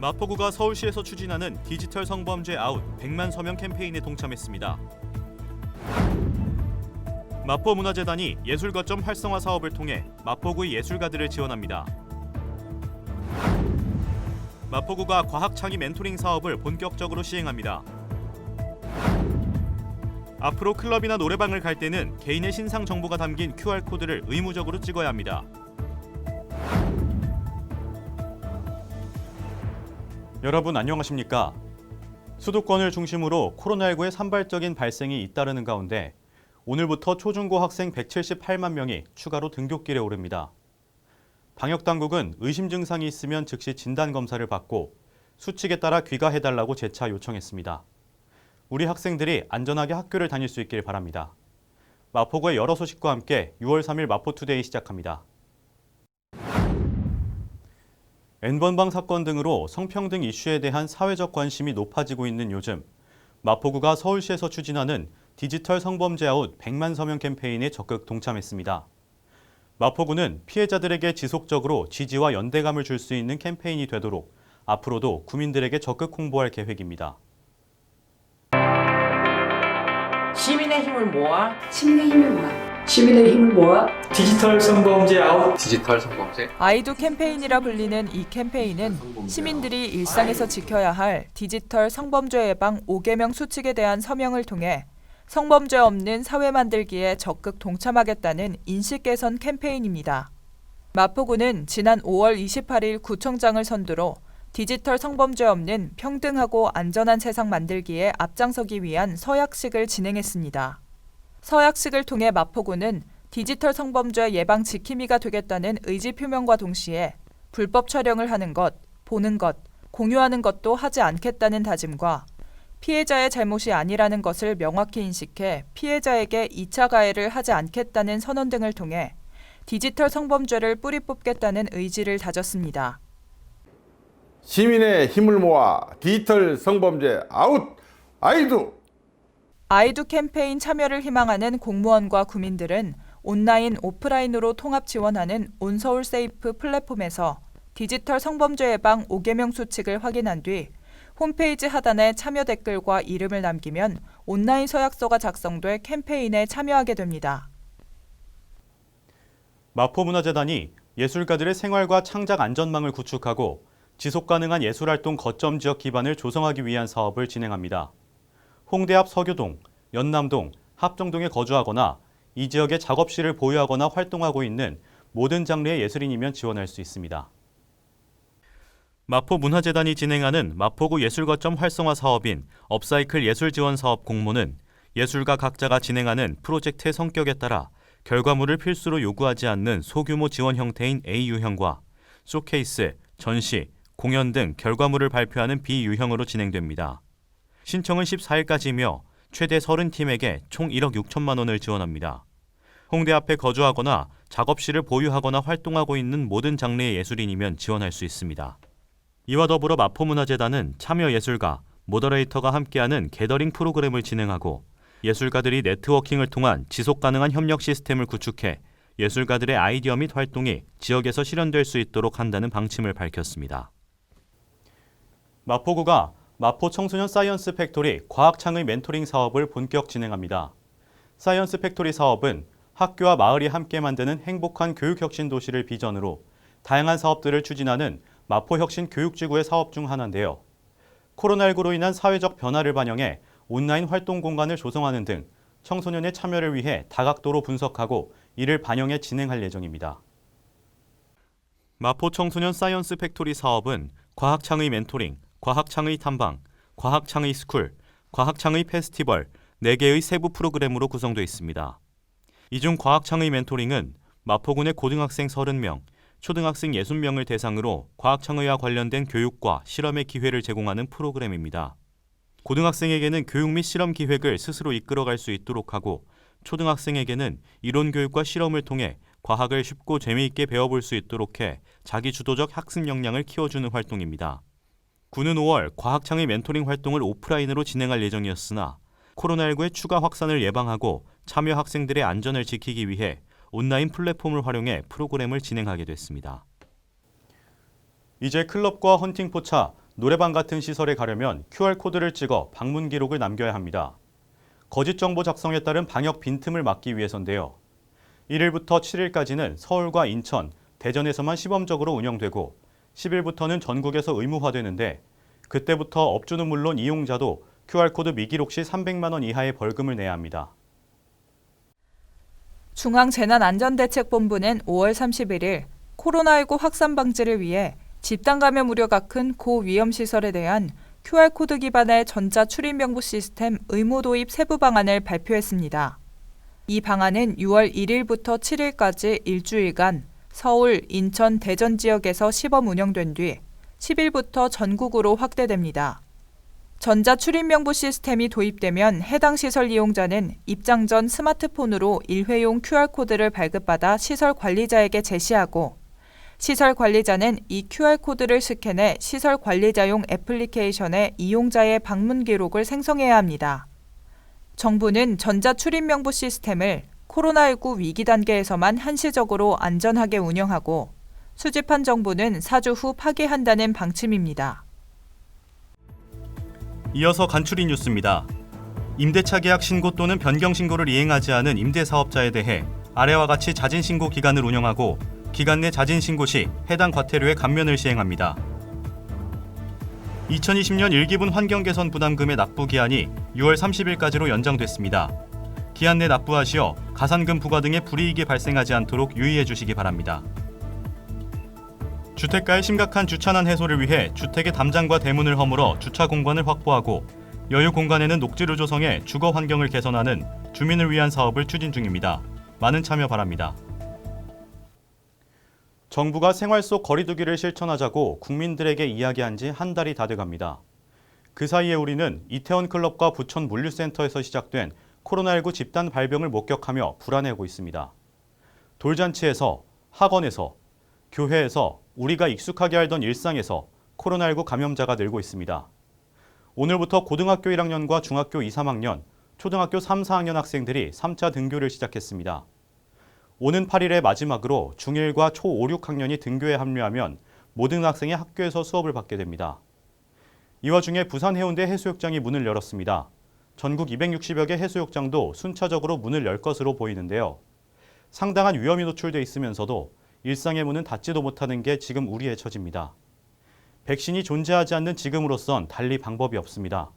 마포구가 서울시에서 추진하는 디지털 성범죄 아웃 100만 서명 캠페인에 동참했습니다. 마포문화재단이 예술거점 활성화 사업을 통해 마포구의 예술가들을 지원합니다. 마포구가 과학창의 멘토링 사업을 본격적으로 시행합니다. 앞으로 클럽이나 노래방을 갈 때는 개인의 신상 정보가 담긴 QR코드를 의무적으로 찍어야 합니다. 여러분 안녕하십니까? 수도권을 중심으로 코로나19의 산발적인 발생이 잇따르는 가운데 오늘부터 초중고 학생 178만 명이 추가로 등교길에 오릅니다. 방역당국은 의심 증상이 있으면 즉시 진단검사를 받고 수칙에 따라 귀가해달라고 재차 요청했습니다. 우리 학생들이 안전하게 학교를 다닐 수 있길 바랍니다. 마포구의 여러 소식과 함께 6월 3일 마포투데이 시작합니다. N번방 사건 등으로 성평등 이슈에 대한 사회적 관심이 높아지고 있는 요즘, 마포구가 서울시에서 추진하는 디지털 성범죄 아웃 100만 서명 캠페인에 적극 동참했습니다. 마포구는 피해자들에게 지속적으로 지지와 연대감을 줄 수 있는 캠페인이 되도록 앞으로도 구민들에게 적극 홍보할 계획입니다. 시민의 힘을 모아 시민의 힘을 모아 디지털 성범죄 아웃 디지털 성범죄 아이도 캠페인이라 불리는 이 캠페인은 시민들이 일상에서 지켜야 할 디지털 성범죄 예방 5개명 수칙에 대한 서명을 통해 성범죄 없는 사회 만들기에 적극 동참하겠다는 인식 개선 캠페인입니다. 마포구는 지난 5월 28일 구청장을 선두로 디지털 성범죄 없는 평등하고 안전한 세상 만들기에 앞장서기 위한 서약식을 진행했습니다. 서약식을 통해 마포구는 디지털 성범죄 예방 지킴이가 되겠다는 의지 표명과 동시에 불법 촬영을 하는 것, 보는 것, 공유하는 것도 하지 않겠다는 다짐과 피해자의 잘못이 아니라는 것을 명확히 인식해 피해자에게 2차 가해를 하지 않겠다는 선언 등을 통해 디지털 성범죄를 뿌리 뽑겠다는 의지를 다졌습니다. 시민의 힘을 모아 디지털 성범죄 아웃 아이도 캠페인 참여를 희망하는 공무원과 구민들은 온라인, 오프라인으로 통합 지원하는 온서울세이프 플랫폼에서 디지털 성범죄 예방 5개명 수칙을 확인한 뒤 홈페이지 하단에 참여 댓글과 이름을 남기면 온라인 서약서가 작성돼 캠페인에 참여하게 됩니다. 마포문화재단이 예술가들의 생활과 창작 안전망을 구축하고 지속가능한 예술활동 거점 지역 기반을 조성하기 위한 사업을 진행합니다. 홍대 앞 서교동, 연남동, 합정동에 거주하거나 이 지역에 작업실을 보유하거나 활동하고 있는 모든 장르의 예술인이면 지원할 수 있습니다. 마포문화재단이 진행하는 마포구 예술거점 활성화 사업인 업사이클 예술지원사업 공모는 예술가 각자가 진행하는 프로젝트의 성격에 따라 결과물을 필수로 요구하지 않는 소규모 지원 형태인 A유형과 쇼케이스, 전시, 공연 등 결과물을 발표하는 B유형으로 진행됩니다. 신청은 14일까지이며 최대 30팀에게 총 1억 6천만 원을 지원합니다. 홍대 앞에 거주하거나 작업실을 보유하거나 활동하고 있는 모든 장르의 예술인이면 지원할 수 있습니다. 이와 더불어 마포문화재단은 참여 예술가, 모더레이터가 함께하는 게더링 프로그램을 진행하고 예술가들이 네트워킹을 통한 지속가능한 협력 시스템을 구축해 예술가들의 아이디어 및 활동이 지역에서 실현될 수 있도록 한다는 방침을 밝혔습니다. 마포구가 마포 청소년 사이언스 팩토리 과학창의 멘토링 사업을 본격 진행합니다. 사이언스 팩토리 사업은 학교와 마을이 함께 만드는 행복한 교육혁신 도시를 비전으로 다양한 사업들을 추진하는 마포혁신 교육지구의 사업 중 하나인데요. 코로나19로 인한 사회적 변화를 반영해 온라인 활동 공간을 조성하는 등 청소년의 참여를 위해 다각도로 분석하고 이를 반영해 진행할 예정입니다. 마포 청소년 사이언스 팩토리 사업은 과학창의 멘토링, 과학창의 탐방, 과학창의 스쿨, 과학창의 페스티벌 4개의 세부 프로그램으로 구성되어 있습니다. 이 중 과학창의 멘토링은 마포군의 고등학생 30명, 초등학생 60명을 대상으로 과학창의와 관련된 교육과 실험의 기회를 제공하는 프로그램입니다. 고등학생에게는 교육 및 실험 기획을 스스로 이끌어갈 수 있도록 하고 초등학생에게는 이론 교육과 실험을 통해 과학을 쉽고 재미있게 배워볼 수 있도록 해 자기주도적 학습 역량을 키워주는 활동입니다. 구는 5월 과학창의 멘토링 활동을 오프라인으로 진행할 예정이었으나 코로나19의 추가 확산을 예방하고 참여 학생들의 안전을 지키기 위해 온라인 플랫폼을 활용해 프로그램을 진행하게 됐습니다. 이제 클럽과 헌팅포차, 노래방 같은 시설에 가려면 QR코드를 찍어 방문 기록을 남겨야 합니다. 거짓 정보 작성에 따른 방역 빈틈을 막기 위해서인데요. 1일부터 7일까지는 서울과 인천, 대전에서만 시범적으로 운영되고 10일부터는 전국에서 의무화되는데 그때부터 업주는 물론 이용자도 QR코드 미기록 시 300만 원 이하의 벌금을 내야 합니다. 중앙재난안전대책본부는 5월 31일 코로나19 확산 방지를 위해 집단 감염 우려가 큰 고위험시설에 대한 QR코드 기반의 전자 출입명부 시스템 의무 도입 세부 방안을 발표했습니다. 이 방안은 6월 1일부터 7일까지 일주일간 서울, 인천, 대전 지역에서 시범 운영된 뒤 10일부터 전국으로 확대됩니다. 전자 출입명부 시스템이 도입되면 해당 시설 이용자는 입장 전 스마트폰으로 일회용 QR코드를 발급받아 시설 관리자에게 제시하고 시설 관리자는 이 QR코드를 스캔해 시설 관리자용 애플리케이션에 이용자의 방문 기록을 생성해야 합니다. 정부는 전자 출입명부 시스템을 코로나19 위기 단계에서만 한시적으로 안전하게 운영하고 수집한 정보는 4주 후 파기한다는 방침입니다. 이어서 간추린 뉴스입니다. 임대차 계약 신고 또는 변경 신고를 이행하지 않은 임대사업자에 대해 아래와 같이 자진신고 기간을 운영하고 기간 내 자진신고 시 해당 과태료의 감면을 시행합니다. 2020년 1기분 환경개선 부담금의 납부 기한이 6월 30일까지로 연장됐습니다. 기한 내 납부하시어 가산금 부과 등의 불이익이 발생하지 않도록 유의해 주시기 바랍니다. 주택가의 심각한 주차난 해소를 위해 주택의 담장과 대문을 허물어 주차 공간을 확보하고 여유 공간에는 녹지를 조성해 주거 환경을 개선하는 주민을 위한 사업을 추진 중입니다. 많은 참여 바랍니다. 정부가 생활 속 거리 두기를 실천하자고 국민들에게 이야기한 지 한 달이 다 돼갑니다. 그 사이에 우리는 이태원 클럽과 부천 물류센터에서 시작된 코로나19 집단 발병을 목격하며 불안해하고 있습니다. 돌잔치에서, 학원에서, 교회에서 우리가 익숙하게 알던 일상에서 코로나19 감염자가 늘고 있습니다. 오늘부터 고등학교 1학년과 중학교 2, 3학년, 초등학교 3, 4학년 학생들이 3차 등교를 시작했습니다. 오는 8일의 마지막으로 중1과 초 5, 6학년이 등교에 합류하면 모든 학생이 학교에서 수업을 받게 됩니다. 이 와중에 부산 해운대 해수욕장이 문을 열었습니다. 전국 260여 개 해수욕장도 순차적으로 문을 열 것으로 보이는데요. 상당한 위험이 노출돼 있으면서도 일상의 문은 닫지도 못하는 게 지금 우리의 처지입니다. 백신이 존재하지 않는 지금으로선 달리 방법이 없습니다.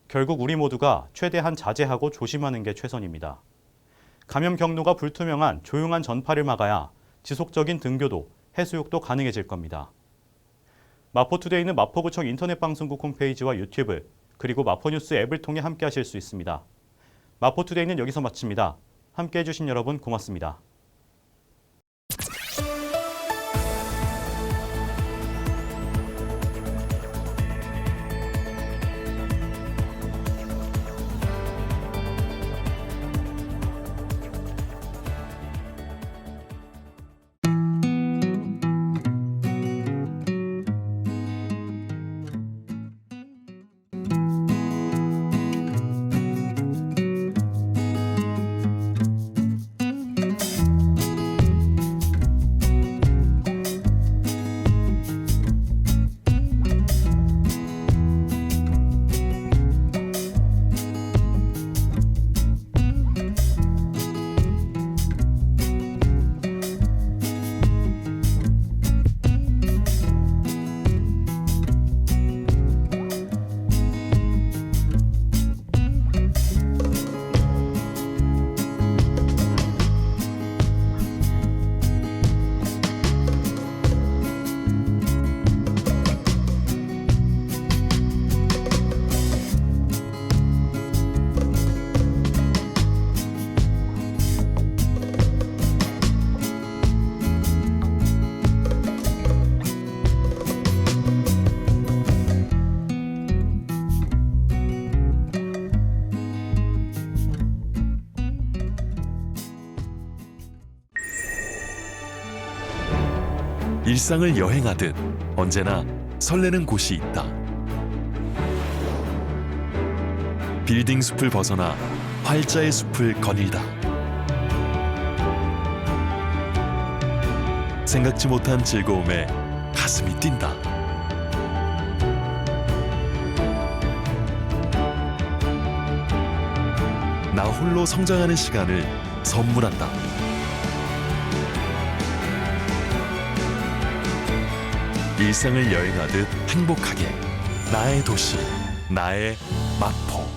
결국 우리 모두가 최대한 자제하고 조심하는 게 최선입니다. 감염 경로가 불투명한 조용한 전파를 막아야 지속적인 등교도 해수욕도 가능해질 겁니다. 마포투데이는 마포구청 인터넷방송국 홈페이지와 유튜브 그리고 마포뉴스 앱을 통해 함께하실 수 있습니다. 마포투데이는 여기서 마칩니다. 함께해 주신 여러분 고맙습니다. 일상을 여행하듯 언제나 설레는 곳이 있다. 빌딩 숲을 벗어나 활자의 숲을 거닐다. 생각지 못한 즐거움에 가슴이 뛴다. 나 홀로 성장하는 시간을 선물한다. 일상을 여행하듯 행복하게 나의 도시, 나의 마포.